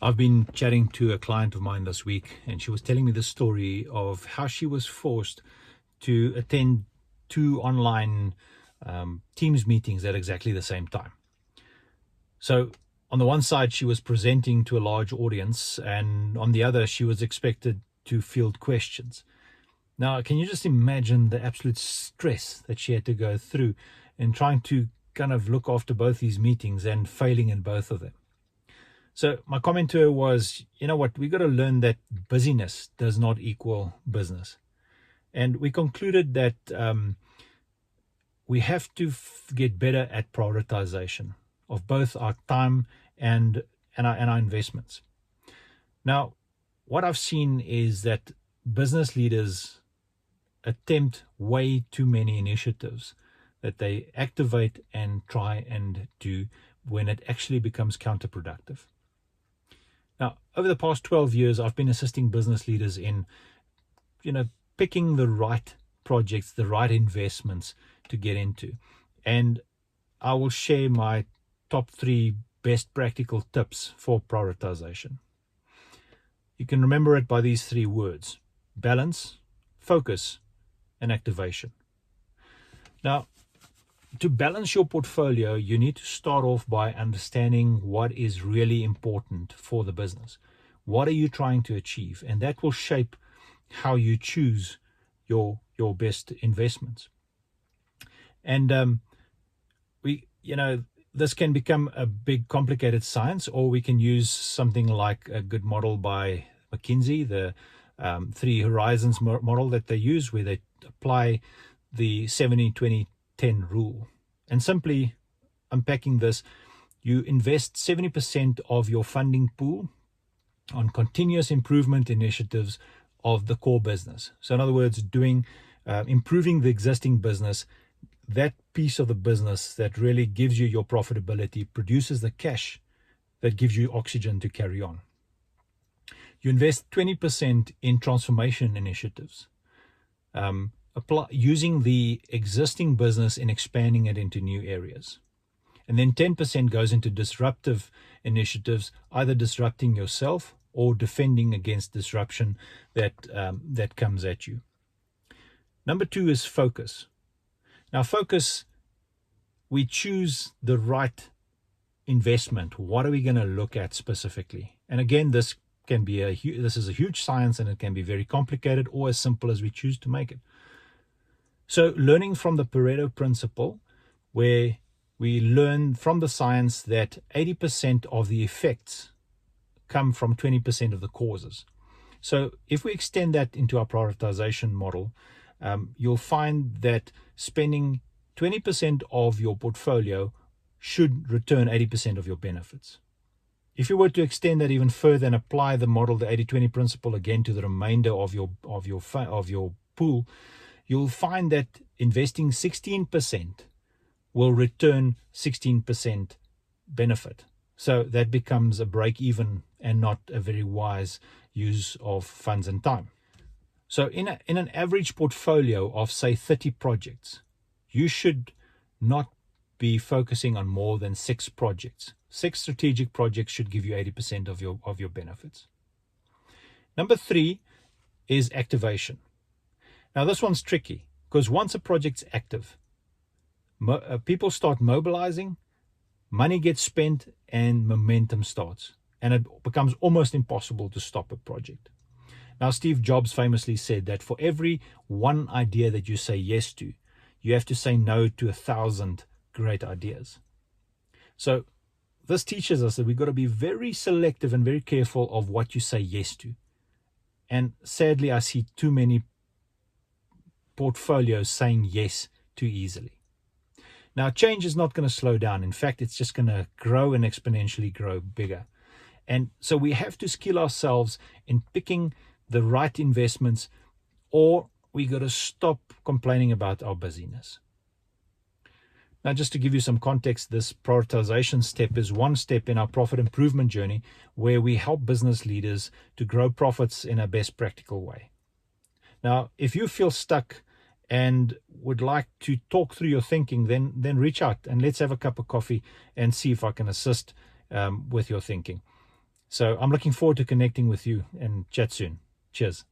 I've been chatting to a client of mine this week, and she was telling me the story of how she was forced to attend two online Teams meetings at exactly the same time. So on the one side, she was presenting to a large audience, and on the other, she was expected to field questions. Now, can you just imagine the absolute stress that she had to go through in trying to kind of look after both these meetings and failing in both of them? So my comment to her was, you know what, we got to learn that busyness does not equal business. And we concluded that we have to get better at prioritization of both our time and our investments. Now, what I've seen is that business leaders attempt way too many initiatives that they activate and try and do when it actually becomes counterproductive. Now, over the past 12 years, I've been assisting business leaders in, picking the right projects, the right investments to get into. And I will share my top 3 best practical tips for prioritization. You can remember it by these 3 words: balance, focus, and activation. Now, to balance your portfolio, you need to start off by understanding what is really important for the business. What are you trying to achieve? And that will shape how you choose your best investments. And this can become a big complicated science, or we can use something like a good model by McKinsey, the 3 Horizons model that they use, where they apply the 70-20-10 rule. And simply unpacking this, you invest 70% of your funding pool on continuous improvement initiatives of the core business. So in other words, improving the existing business, that piece of the business that really gives you your profitability, produces the cash that gives you oxygen to carry on. You invest 20% in transformation initiatives, using the existing business and expanding it into new areas. And then 10% goes into disruptive initiatives, either disrupting yourself or defending against disruption that comes at you. Number 2 is focus. Now, focus, we choose the right investment. What are we going to look at specifically? And again, this is a huge science, and it can be very complicated or as simple as we choose to make it. So learning from the Pareto principle, where we learn from the science that 80% of the effects come from 20% of the causes. So if we extend that into our prioritization model, you'll find that spending 20% of your portfolio should return 80% of your benefits. If you were to extend that even further and apply the model, the 80-20 principle, again to the remainder of your pool, you'll find that investing 16% will return 16% benefit. So that becomes a break even and not a very wise use of funds and time. So in an average portfolio of, say, 30 projects, you should not be focusing on more than 6 projects. 6 strategic projects should give you 80% of your benefits. Number 3 is activation. Now, this one's tricky because once a project's active, people start mobilizing, money gets spent, and momentum starts. And it becomes almost impossible to stop a project. Now, Steve Jobs famously said that for every one idea that you say yes to, you have to say no to 1,000 great ideas. So this teaches us that we've got to be very selective and very careful of what you say yes to. And sadly, I see too many portfolios saying yes too easily. Now, change is not going to slow down. In fact, it's just going to grow and exponentially grow bigger. And so we have to skill ourselves in picking the right investments, or we got to stop complaining about our busyness. Now, just to give you some context, this prioritization step is one step in our profit improvement journey, where we help business leaders to grow profits in a best practical way. Now, if you feel stuck and would like to talk through your thinking, then reach out and let's have a cup of coffee and see if I can assist with your thinking. So I'm looking forward to connecting with you and chat soon. Cheers.